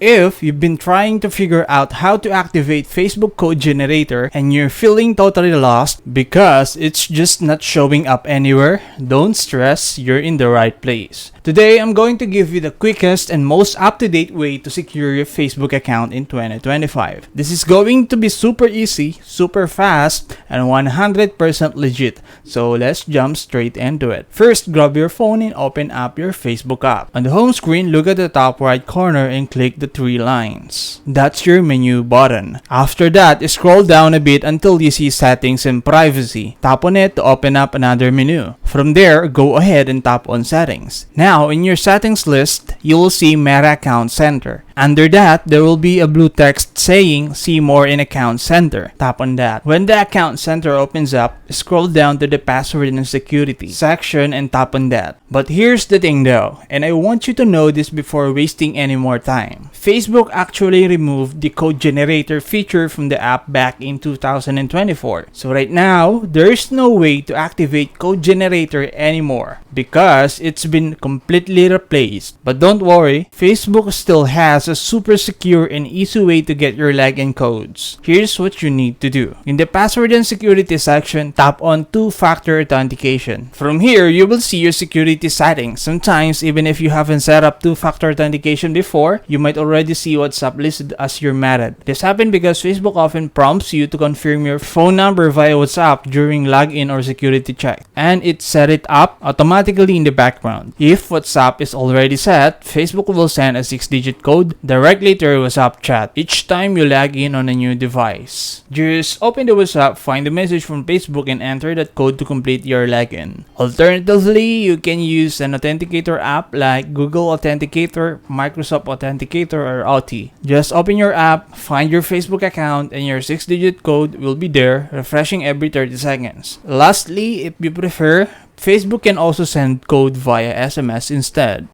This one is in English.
If you've been trying to figure out how to activate Facebook Code Generator and you're feeling totally lost because it's just not showing up anywhere, don't stress, you're in the right place. Today, I'm going to give you the quickest and most up-to-date way to secure your Facebook account in 2025. This is going to be super easy, super fast, and 100% legit. So let's jump straight into it. First, grab your phone and open up your Facebook app. On the home screen, look at the top right corner and click the three lines. That's your menu button. After that, scroll down a bit until you see Settings and Privacy. Tap on it to open up another menu. From there, go ahead and tap on Settings. Now, in your settings list, you will see Meta Account Center. Under that, there will be a blue text saying See More in Account Center. Tap on that. When the Account Center opens up, scroll down to the Password and Security section and tap on that. But here's the thing though, and I want you to know this before wasting any more time. Facebook actually removed the code generator feature from the app back in 2024. So right now, there's no way to activate code generator anymore because it's been completely replaced. But don't worry, Facebook still has a super secure and easy way to get your login codes. Here's what you need to do. In the Password and Security section, tap on Two-Factor Authentication. From here, you will see your security settings. Sometimes, even if you haven't set up Two-Factor Authentication before, you might already see WhatsApp listed as your method. This happens because Facebook often prompts you to confirm your phone number via WhatsApp during login or security check, and it set it up automatically in the background. If WhatsApp is already set, Facebook will send a 6-digit code directly to your WhatsApp chat each time you log in on a new device. Just open the WhatsApp, find the message from Facebook, and enter that code to complete your login. Alternatively, you can use an authenticator app like Google Authenticator, Microsoft Authenticator, or Authy. Just open your app, find your Facebook account, and your 6-digit code will be there, refreshing every 30 seconds. Lastly, if you prefer, Facebook can also send code via SMS instead.